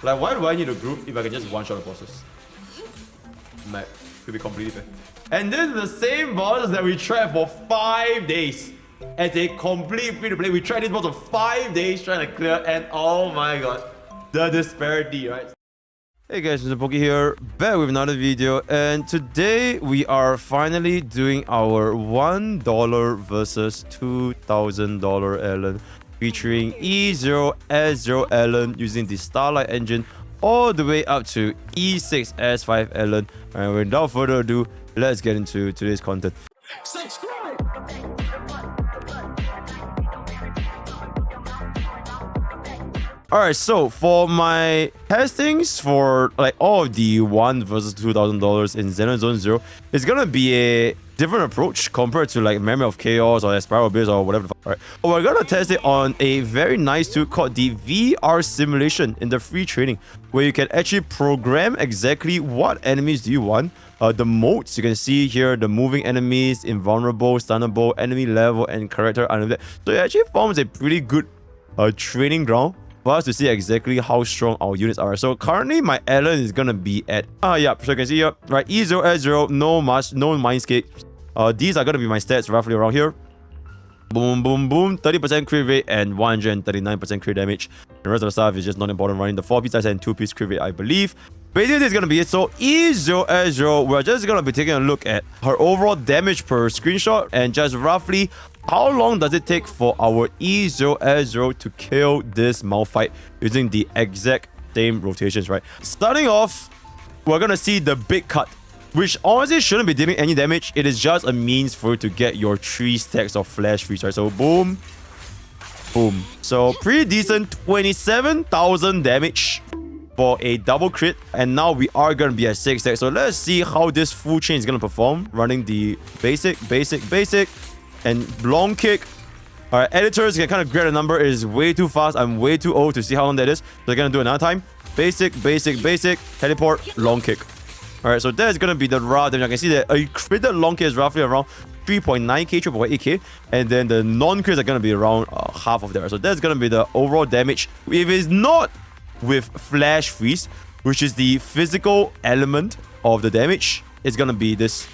Like, why do I need a group if I can just one-shot the bosses? Mate, could be completely fair. And this is the same bosses that we tried for 5 days. As a complete free-to-play, we tried this boss for 5 days trying to clear, and oh my god, the disparity, right? Hey guys, MrPokke here, back with another video, and today we are finally doing our $1 versus $2,000 Allen, featuring E0 S0 Allen using the Starlight engine all the way up to E6 S5 Allen. And without further ado, let's get into today's content. Subscribe! Alright, so for my testings for like all of the $1 versus $2,000 in Zenless Zone Zero, it's gonna be a different approach compared to like Memory of Chaos or Spiral Abyss or whatever the fuck. Alright, we're gonna test it on a very nice tool called the VR simulation in the free training, where you can actually program exactly what enemies do you want. The modes you can see here, the moving enemies, invulnerable, stunnable, enemy level, and character unlimited. So it actually forms a pretty good training ground for us to see exactly how strong our units are. So currently my Allen is gonna be at so you can see here, right, E0 S0, no Mindscapes. These are gonna be my stats roughly around here. Boom, boom, boom, 30% crit rate and 139% crit damage. The rest of the stuff is just not important, running the 4-piece dice and 2-piece crit rate, I believe. Basically, this is gonna be it. So E0 S0, we're just gonna be taking a look at her overall damage per screenshot and just roughly how long does it take for our E0 S0 to kill this Malphite using the exact same rotations, right? Starting off, we're gonna see the big cut, which honestly shouldn't be dealing any damage. It is just a means for you to get your 3 stacks of flash freeze, right? So boom, boom. So pretty decent, 27,000 damage for a double crit, and now we are gonna be at 6 stacks. So let's see how this full chain is gonna perform, running the basic, and long kick. All right, editors can kind of grab the number. It is way too fast. I'm way too old to see how long that is. So they're gonna do another time. Basic, teleport, long kick. All right, so that's gonna be the raw damage. I can see that a critted long kick is roughly around 3.9k, 3.8k, and then the non-crits are gonna be around half of that. So that's gonna be the overall damage. If it's not with flash freeze, which is the physical element of the damage, it's gonna be this.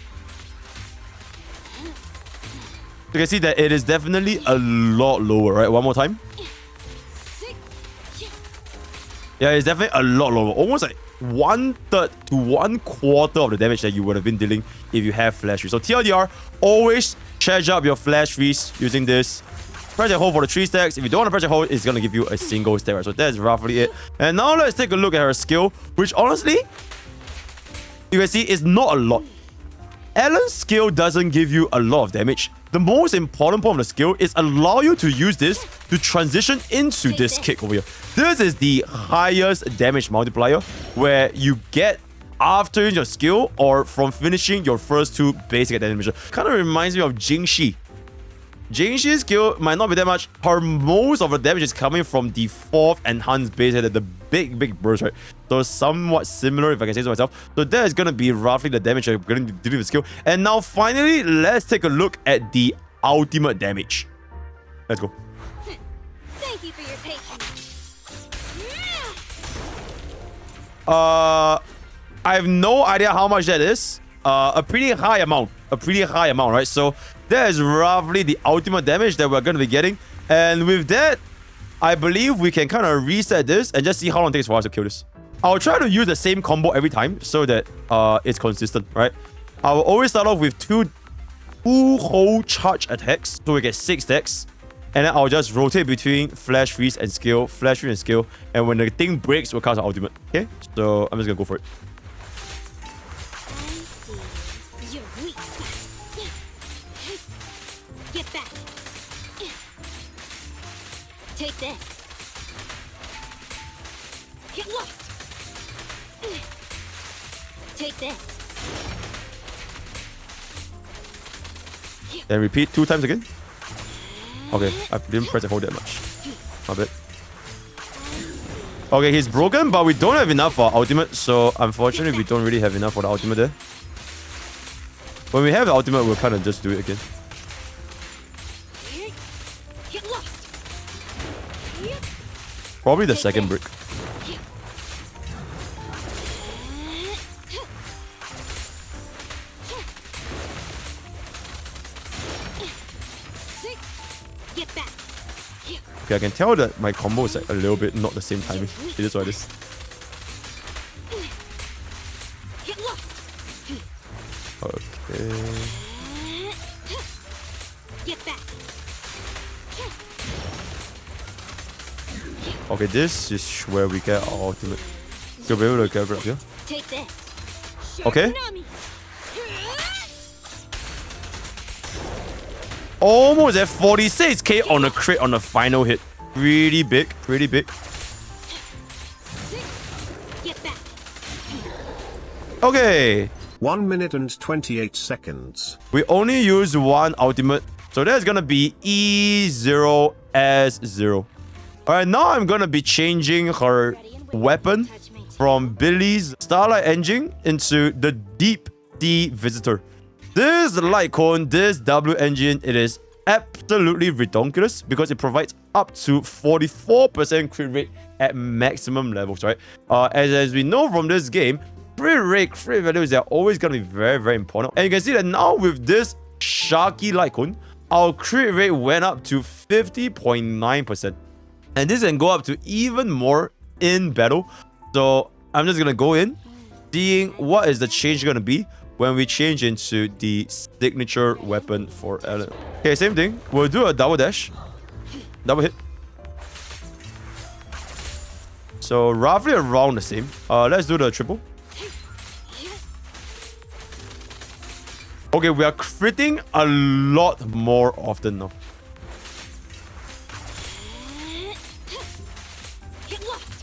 You can see that it is definitely a lot lower, right? One more time. Yeah, it's definitely a lot lower. Almost like 1/3 to 1/4 of the damage that you would have been dealing if you have flash freeze. So TLDR, always charge up your flash freeze using this. Press and hold for the 3 stacks. If you don't want to press and hold, it's going to give you a single stack, right? So that's roughly it. And now let's take a look at her skill, which honestly, you can see is not a lot. Allen's skill doesn't give you a lot of damage. The most important part of the skill is allow you to use this to transition into this kick over here. This is the highest damage multiplier where you get after your skill or from finishing your first 2 basic animation. Kind of reminds me of Jingxi. Jingxi's skill might not be that much. Her most of the damage is coming from the 4th enhanced base head, the big burst, right? So somewhat similar, if I can say so myself. So that is gonna be roughly the damage I'm gonna deal with the skill. And now finally, let's take a look at the ultimate damage. Let's go. Thank you for your patience. I have no idea how much that is. A pretty high amount, right? So that is roughly the ultimate damage that we're going to be getting. And with that, I believe we can kind of reset this and just see how long it takes for us to kill this. I'll try to use the same combo every time so that it's consistent, right? I will always start off with 2 whole charge attacks, so we get 6 stacks. And then I'll just rotate between flash freeze and skill, and when the thing breaks, we'll cast our ultimate. Okay, so I'm just gonna go for it. Get back. Take this. Get lost. Take this. Then repeat 2 times again. Okay, I didn't press and hold that much. My bad. Okay, he's broken, but we don't have enough for ultimate, so unfortunately we don't really have enough for the ultimate there. When we have the ultimate, we'll kind of just do it again. Get lost. Probably the second brick. Okay, I can tell that my combo is like a little bit not the same timing. It is what it is. Get lost. Okay. Get back. Okay, this is where we get our ultimate. You'll be able to get up here. Take this. Okay. Tsunami. Almost at 46k on a crit on the final hit. Really big, pretty big. Get back. Okay. 1 minute and 28 seconds. We only use one ultimate. So that's gonna be E0S0. Alright, now I'm gonna be changing her weapon from Billy's Starlight Engine into the Deep Sea Visitor. This light cone, this W engine, it is absolutely ridiculous because it provides up to 44% crit rate at maximum levels, right? As we know from this game, crit rate, crit values are always going to be very, very important. And you can see that now with this Sharky light cone, our crit rate went up to 50.9%. And this can go up to even more in battle. So I'm just going to go in, seeing what is the change going to be when we change into the signature weapon for Ellen. Okay, same thing. We'll do a double dash. Double hit. So roughly around the same. Let's do the triple. Okay, we are critting a lot more often now.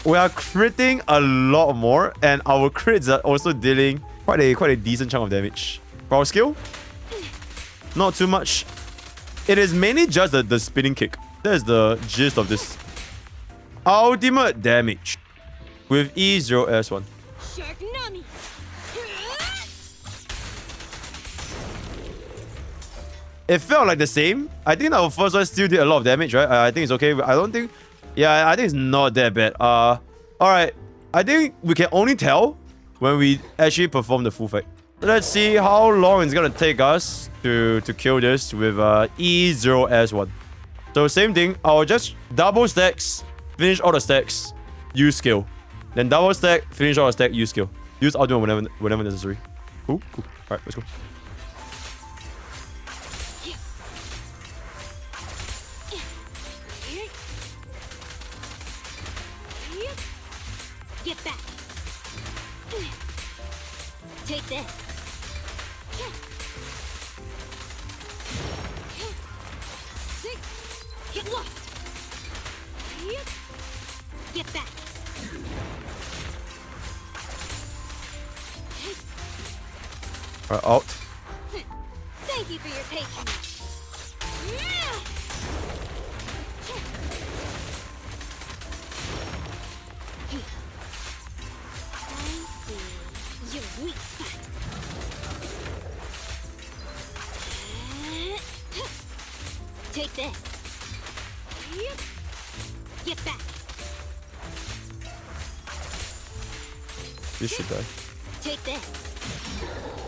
We are critting a lot more, and our crits are also dealing quite a decent chunk of damage. For our skill, not too much. It is mainly just the spinning kick. That's the gist of this. Ultimate damage with E0S1. Sharknami. It felt like the same. I think our first one still did a lot of damage, right? I think it's okay. I don't think... Yeah, I think it's not that bad. Alright. I think we can only tell when we actually perform the full fight. Let's see how long it's gonna take us to kill this with E0S1. So same thing. I'll just double stacks, finish all the stacks, use skill. Then double stack, finish all the stack, use skill. Use ultimate whenever necessary. Cool. Alright, let's go. Get back. Take this. Get lost. Get back. Alright, out. Thank you for your patience. Your weak spot. Take this. Get back. This should die. Take this.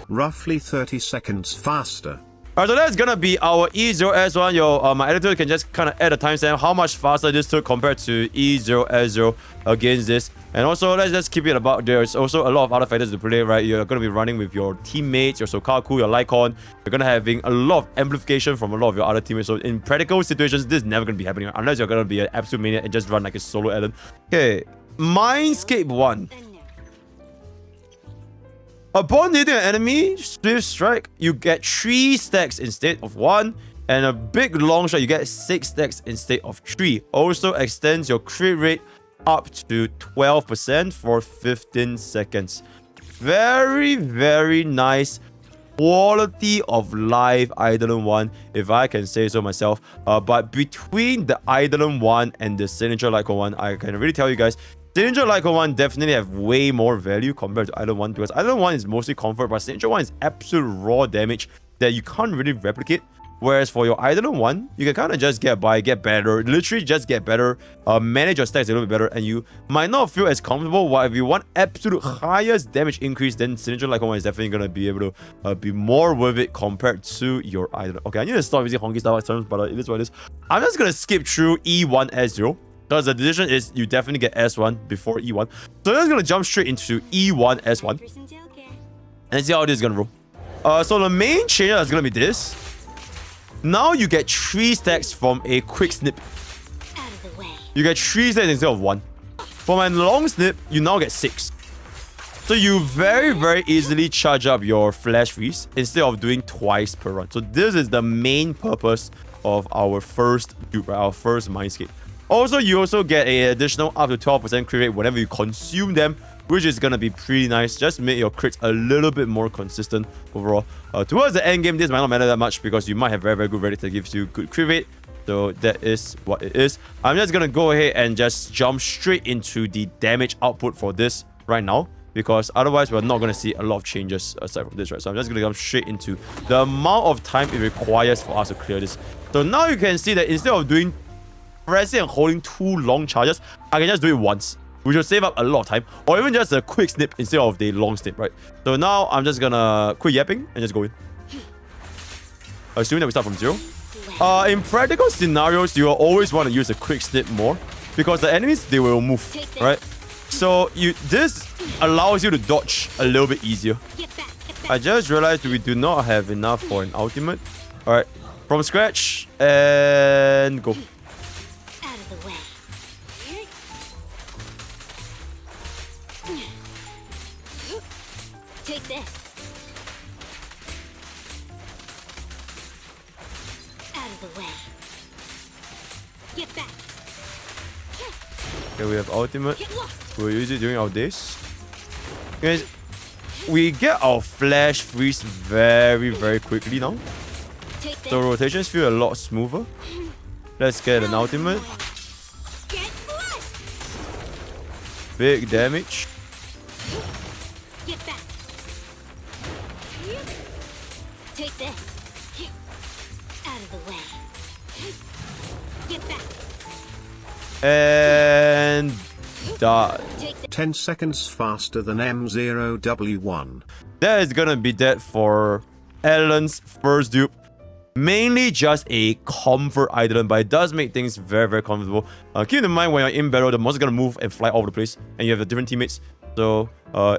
Roughly 30 seconds faster. Alright, so that's gonna be our E0S1. My editor can just kind of add a timestamp how much faster this took compared to E0S0 against this. And also, let's just keep it about there's also a lot of other fighters to play, right? You're gonna be running with your teammates, your Sokaku, your Lycon. You're gonna having a lot of amplification from a lot of your other teammates. So in practical situations, this is never gonna be happening unless you're gonna be an absolute maniac and just run like a solo Ellen. Okay, Mindscape 1. Upon hitting an enemy, Swift Strike, you get 3 stacks instead of 1. And a big long shot, you get 6 stacks instead of 3. Also extends your crit rate up to 12% for 15 seconds. Very, very nice quality of life Eidolon 1, if I can say so myself. But between the Eidolon 1 and the Signature Lycon 1, I can really tell you guys, Signature Lycon 1 definitely have way more value compared to Eidolon 1 because Eidolon 1 is mostly comfort, but Signature 1 is absolute raw damage that you can't really replicate Whereas for your Idolin 1, you can kind of just get by, get better, literally just get better, manage your stacks a little bit better, and you might not feel as comfortable. While if you want absolute highest damage increase, then Signature Like 1 is definitely going to be able to be more worth it compared to your Idolin. Okay, I need to stop using Honkai style terms, but it is what it is. I'm just going to skip through E1 S0. Because the decision is you definitely get S1 before E1. So I'm just going to jump straight into E1 S1. And see how this is going to roll. So the main change is going to be this. Now you get 3 stacks from a quick snip. Out of the way. You get 3 stacks instead of 1. For my long snip, you now get 6. So you very easily charge up your flash freeze instead of doing twice per run. So this is the main purpose of our first dupe, our first Mindscape. Also, you also get an additional up to 12% crit rate whenever you consume them, which is going to be pretty nice. Just make your crits a little bit more consistent overall. Towards the end game, this might not matter that much because you might have very good ready that gives you good crit rate. So that is what it is. I'm just going to go ahead and just jump straight into the damage output for this right now, because otherwise we're not going to see a lot of changes aside from this, right? So I'm just going to jump straight into the amount of time it requires for us to clear this. So now you can see that instead of doing pressing and holding 2 long charges, I can just do it once, which will save up a lot of time, or even just a quick snip instead of the long snip, right? So now I'm just gonna quit yapping and just go in. Assuming that we start from 0. In practical scenarios, you will always want to use a quick snip more because the enemies, they will move, right? So this allows you to dodge a little bit easier. I just realized we do not have enough for an ultimate. All right, from scratch and go. Take this. Out of the way. Get back. Okay, we have ultimate. We'll use it during our days. Guys, we get our flash freeze very quickly now. So rotations feel a lot smoother. Let's get an ultimate. Big damage. Get back. Take this. Out of the way. Get back. And die. 10 seconds faster than M0W1. That is gonna be that for Alan's first dupe. Mainly just a comfort item, but it does make things very comfortable. Keep in mind when you're in battle, the monster's gonna move and fly all over the place, and you have the different teammates. So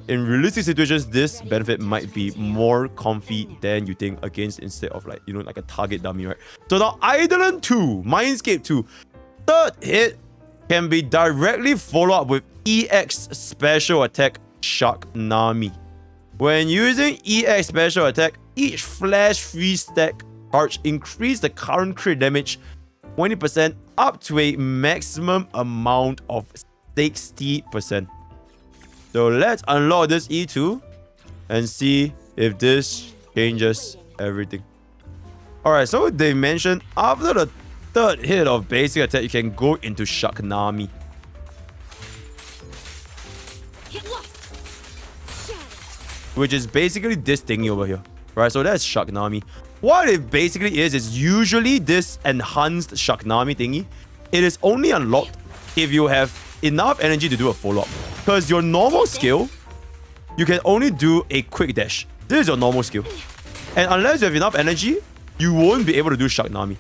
in realistic situations, this benefit might be more comfy than you think against, instead of like, you know, like a target dummy, right? So now Idolin 2, Mindscape 2, third hit can be directly followed up with EX special attack Shark Nami. When using EX special attack, each flash freeze stack charge increase the current crit damage 20% up to a maximum amount of 60%. So let's unlock this E2 and see if this changes everything. Alright, so they mentioned after the third hit of basic attack, you can go into Shark Nami. Which is basically this thingy over here. Right, so that's Shark Nami. What it basically is usually this enhanced Shark Nami thingy. It is only unlocked if you have enough energy to do a follow-up. Because your normal skill, you can only do a quick dash. This is your normal skill. And unless you have enough energy, you won't be able to do Shark Nami.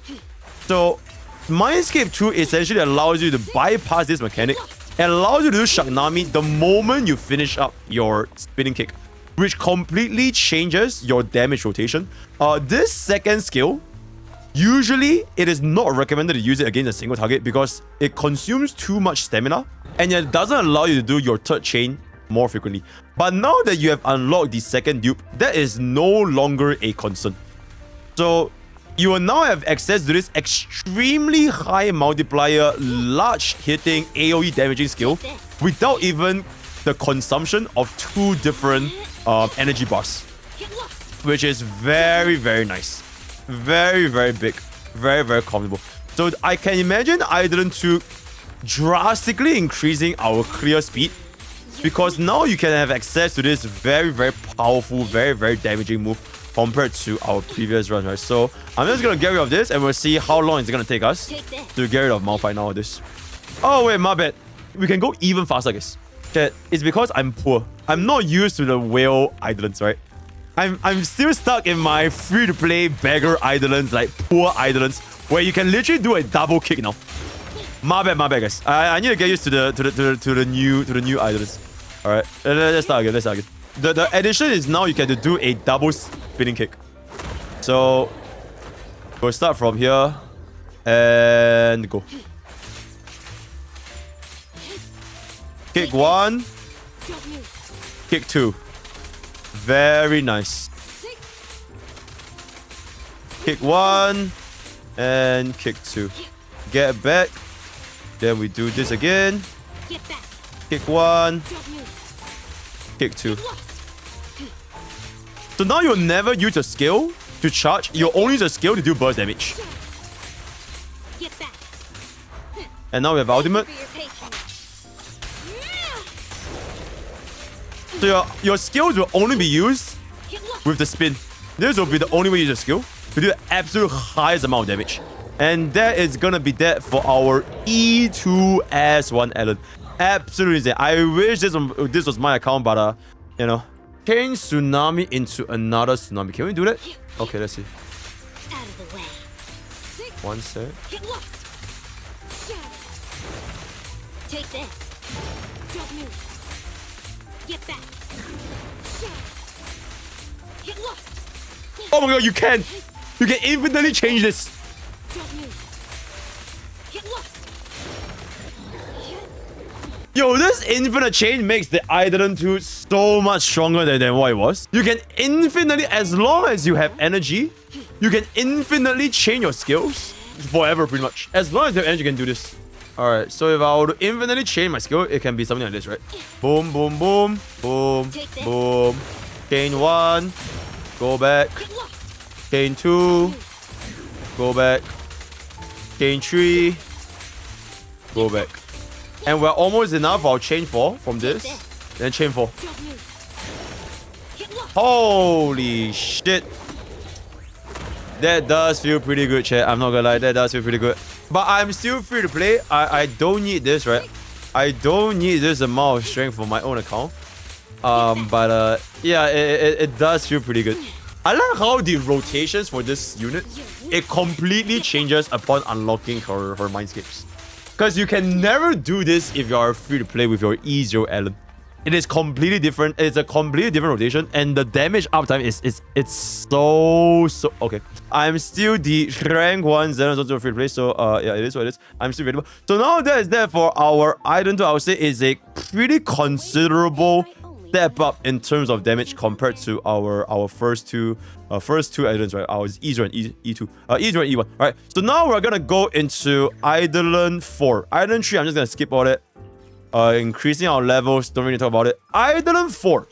So Mindscape 2 essentially allows you to bypass this mechanic and allows you to do Shark Nami the moment you finish up your spinning kick, which completely changes your damage rotation. This second skill, usually it is not recommended to use it against a single target because it consumes too much stamina and it doesn't allow you to do your third chain more frequently. But now that you have unlocked the second dupe, that is no longer a concern. So you will now have access to this extremely high multiplier, large hitting AoE damaging skill without even the consumption of 2 different energy bars, which is very nice, very big, very comfortable. So I can imagine Idolin 2 drastically increasing our clear speed, because now you can have access to this very powerful, very damaging move compared to our previous run, right? So I'm just gonna get rid of this and we'll see how long it's gonna take us to get rid of Malphite nowadays. Oh wait, my bad. We can go even faster, guys. Okay, it's because I'm poor. I'm not used to the whale islands, right? I'm still stuck in my free-to-play beggar islands, like poor islands, where you can literally do a double kick now. My bad, guys. I need to get used to the new islands. All right, let's start again. The addition is now you can do a double spinning kick. So we'll start from here and go. Kick 1, kick 2. Very nice. Kick 1 and kick 2. Get back. Then we do this again. Kick 1. Kick 2. So now you'll never use your skill to charge. You'll only use your skill to do burst damage. And now we have ultimate. So your skills will only be used with the spin. This will be the only way you use your skill to do the absolute highest amount of damage. And that is gonna be that for our E2S1 Ellen. Absolutely insane. I wish this was my account, but you know. Change tsunami into another tsunami. Can we do that? Okay, let's see. Out of the way. 1 sec. Get lost. Take this. Don't move. Get back. Get lost. Oh my god, you can! You can infinitely change this. Don't move. Get lost. Yo, this infinite change makes the Island 2 so much stronger than what it was. You can infinitely, as long as you have energy, you can infinitely change your skills forever, pretty much. As long as you have energy, you can do this. Alright, so if I were to infinitely change my skill, it can be something like this, right? Boom, boom, boom, boom, boom. Chain 1, go back. Chain 2, go back. Chain 3, go back. And we're almost enough for our chain 4 from this. Then chain 4. Holy shit. That does feel pretty good, chat. I'm not gonna lie, that does feel pretty good. But I'm still free to play. I don't need this, right? I don't need this amount of strength for my own account. Yeah, it does feel pretty good. I like how the rotations for this unit, it completely changes upon unlocking her Mindscapes. Because you can never do this if you are free to play with your E0 Ellen. It is completely different. It's a completely different rotation, and the damage uptime it's so okay. I'm still the rank 1 Zenless Zone Zero free to play, so yeah, it is what it is. I'm still available. So now that is there for our item 2. I would say is a pretty considerable step up in terms of damage compared to our first two items, right? Our E0 and E2, E0 and E1. Right. So now we're gonna go into Island 4. Island 3, I'm just gonna skip all that. Increasing our levels, don't really talk about it. Island 4.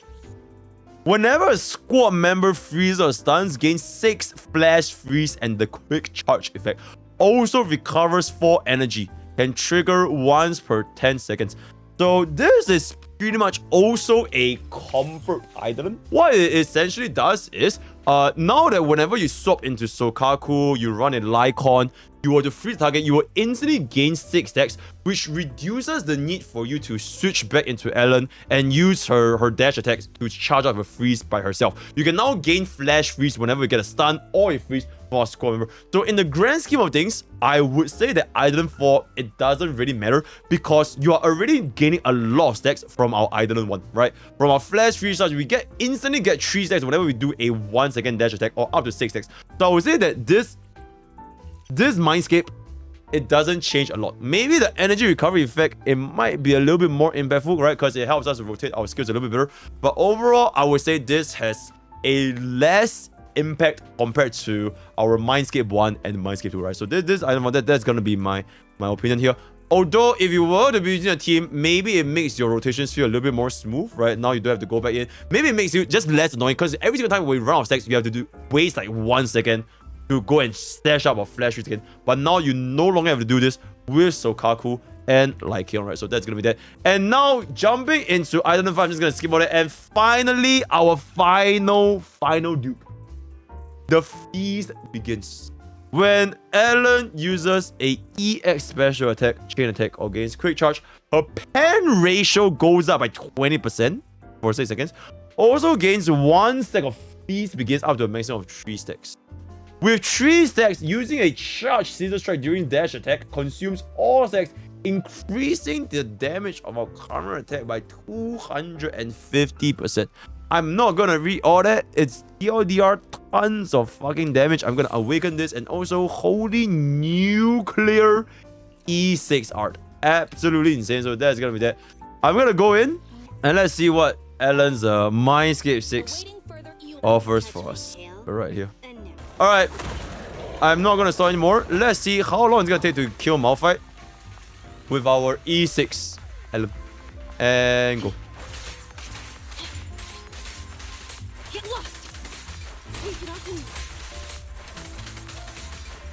Whenever a squad member freezes or stuns, gains 6 flash freeze and the quick charge effect. Also recovers 4 energy. Can trigger once per 10 seconds. So this is pretty much also a comfort item. What it essentially does is, now that whenever you swap into Sokaku, you run a Lycon, you were to freeze target, you will instantly gain 6 stacks, which reduces the need for you to switch back into Ellen and use her dash attacks to charge up a freeze by herself. You can now gain flash freeze whenever you get a stun or a freeze from a squad member. So in the grand scheme of things, I would say that Island 4, it doesn't really matter because you are already gaining a lot of stacks from our Island 1, right? From our flash freeze charge, we instantly get 3 stacks whenever we do a 1-second dash attack or up to 6 stacks. So I would say that this Mindscape, it doesn't change a lot. Maybe the energy recovery effect, it might be a little bit more impactful, right? Because it helps us to rotate our skills a little bit better. But overall, I would say this has a less impact compared to our Mindscape 1 and Mindscape 2, right? So this item, that's gonna be my opinion here. Although, if you were to be using a team, maybe it makes your rotations feel a little bit more smooth, right? Now you don't have to go back in. Maybe it makes you just less annoying because every single time we run out of stacks, you have to waste like 1 second to go and stash up or flash freeze again. But now you no longer have to do this with Sokaku and Lycion, right? So that's gonna be that. And now jumping into Island 5, I'm just gonna skip all that. And finally, our final dupe. the feast begins. When Ellen uses a EX special attack, chain attack, or gains quick charge, her pen ratio goes up by 20% for 6 seconds. Also gains 1 stack of feast begins up to a maximum of 3 stacks. With 3 stacks, using a charged scissor strike during dash attack consumes all stacks, increasing the damage of our counter attack by 250%. I'm not gonna read all that. It's TLDR, tons of fucking damage. I'm gonna awaken this, and also holy nuclear E6 art. Absolutely insane. So that's gonna be that. I'm gonna go in and let's see what Ellen's Mindscape 6 offers for us. Right here. Alright. I'm not gonna stall anymore. Let's see how long it's gonna take to kill Malphite with our E6 Ellen. And go. Get lost. Sweep it up and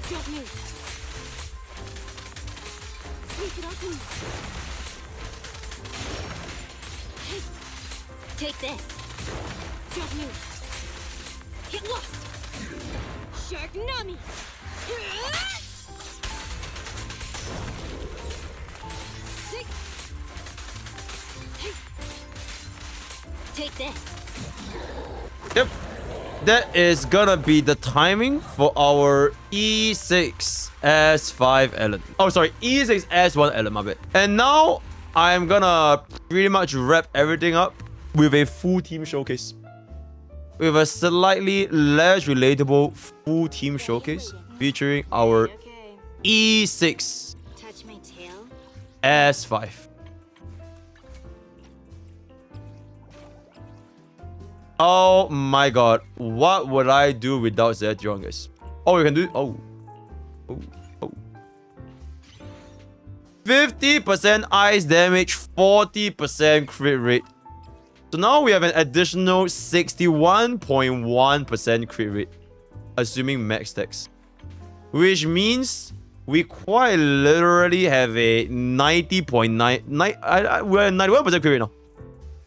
don't move. Sweep it up and take this. Don't move. Get lost. Shark Nami. Sick. Take this. Yep. That is gonna be the timing for our E6 S5 Ellen. Oh, sorry, E6 S1 Ellen, my bad. And now I'm gonna pretty much wrap everything up with a full team showcase. With a slightly less relatable full team showcase featuring our E6 Touch my tail. S5. Oh my god, what would I do without Zetron, guys? Oh, you can do. Oh. 50% ice damage, 40% crit rate. So now we have an additional 61.1% crit rate, assuming max stacks. Which means we quite literally have a 90.9... we're at 91% crit rate now.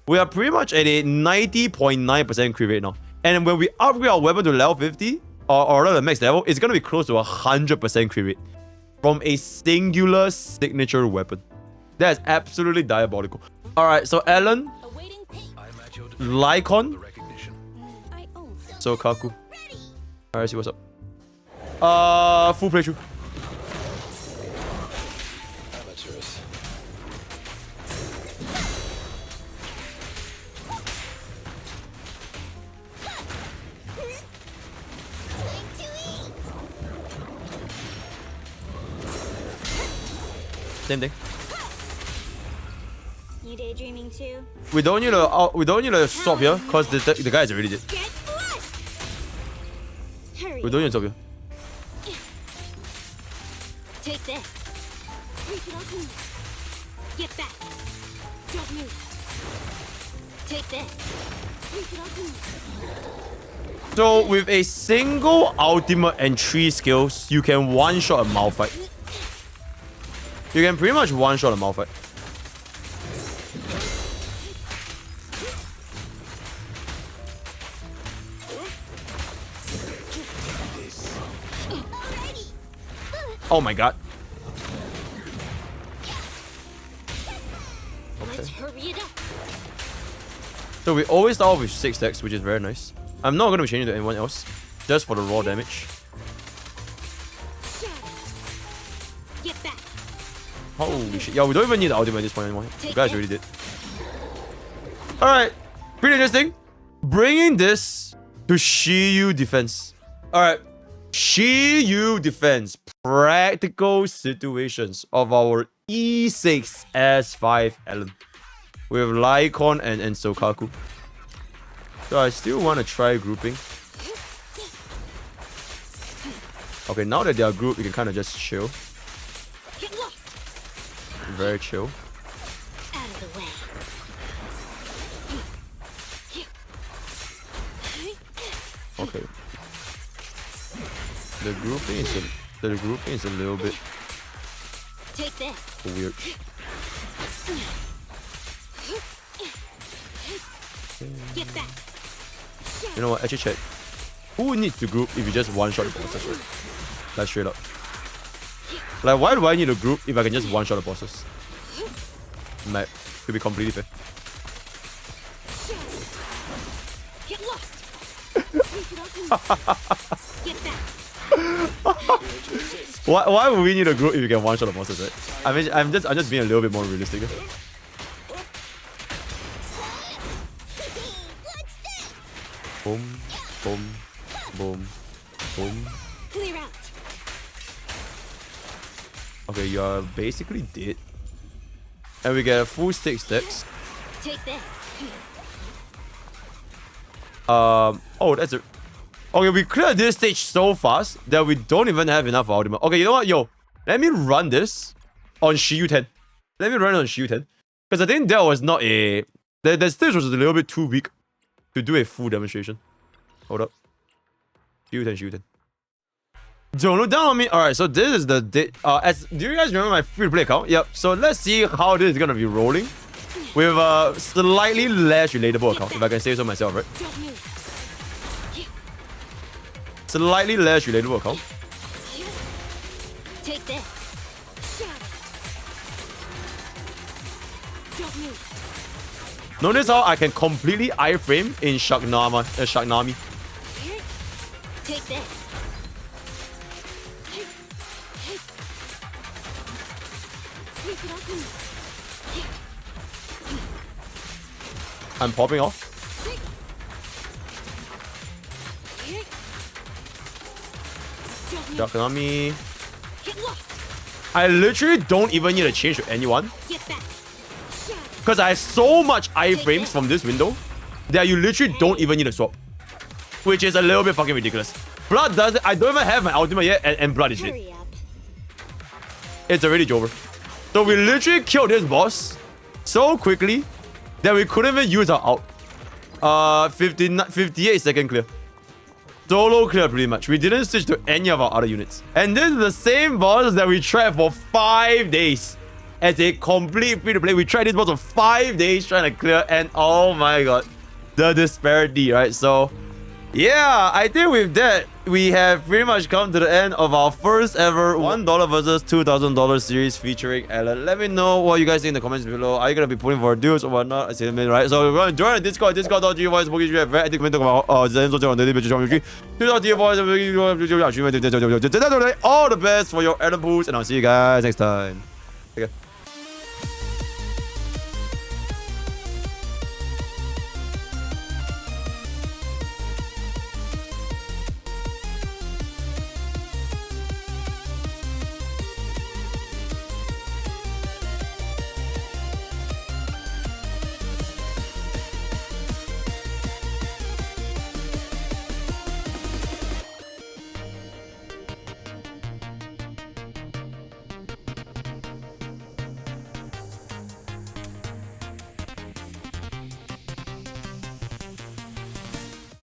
We are pretty much at a 90.9% crit rate now. And when we upgrade our weapon to level 50, or the max level, it's going to be close to 100% crit rate from a singular signature weapon. That is absolutely diabolical. Alright, so Ellen, Lycon, Sokaku. Alright, see what's up. Full playthrough. Same thing. You daydreaming too? We don't need to stop here because the guys already did. Get lost. Hurry. We don't need to stop here. Take this. Sweep it up and get back. Don't move. Take this. Sweep it up and So with a single ultimate and 3 skills, you can one-shot a Malphite. You can pretty much one-shot a Malphite. Oh my god. let's hurry it up. So we always start off with 6 stacks, which is very nice. I'm not going to be changing to anyone else, just for the raw damage. Get back. Holy shit. Yeah, we don't even need the ultimate at this point anymore. You guys already did. Alright. Pretty interesting. Bringing this to Shiyu Defense. Alright. Shiyu Defense. Practical situations of our E6 S5 Ellen. With Lycon and Sokaku. So I still want to try grouping. Okay, now that they are grouped, we can kind of just chill. Get lost. Very chill. Out of the way. Okay. The grouping is a little bit Take this. weird. Get back. You know what? Actually check. who needs to group if you just one-shot the bosses, right? Like, straight up. Like, why do I need a group if I can just one-shot the bosses? Might be completely fair. Get lost. Get back. Why would we need a group if you can one-shot the bosses, right? I mean, I'm just being a little bit more realistic. Boom, boom, boom, boom. Clear out. Okay, you are basically dead. And we get a full stick stacks. Take this. Oh, that's it. Okay, we cleared this stage so fast that we don't even have enough ultimate. Okay, you know what? Yo, let me run this on Shiyu 10. Let me run it on Shiyu 10. Because I think that was not a... The stage was a little bit too weak to do a full demonstration. Hold up. Shiyu 10, Shiyu 10. Don't look down on me. Alright, so this is the... do you guys remember my free-to-play account? Yep. So let's see how this is going to be rolling with a slightly less relatable account, if I can say so myself, right? Don't move. Slightly less relatable account. Take this. Don't move. Notice how I can completely iframe in Shagnami. Take this. Sweep it up and... I'm popping off. Shagnami. Get lost. I literally don't even need to change to anyone. Get back. Because I have so much iframes from this window that you literally don't even need to swap. Which is a little bit fucking ridiculous. Blood does it. I don't even have my ultimate yet and Blood is dead. Hurry up. It's already over. So we literally killed this boss so quickly that we couldn't even use our out. 58 second clear. Solo clear pretty much. We didn't switch to any of our other units. And this is the same boss that we tried for 5 days. As a complete free-to-play. We tried this boss for 5 days trying to clear, and oh my god. The disparity, right? So, yeah, I think with that, we have pretty much come to the end of our first ever $1 versus $2,000 series featuring Alan. Let me know what you guys think in the comments below. Are you going to be putting for duels or whatnot? I see them, right? So we're going to join the Discord. Discord.gg voice Pokke. You have very active comment about Zenless Zone Zero on daily basis. All the best for your Alan pools, and I'll see you guys next time. Take care.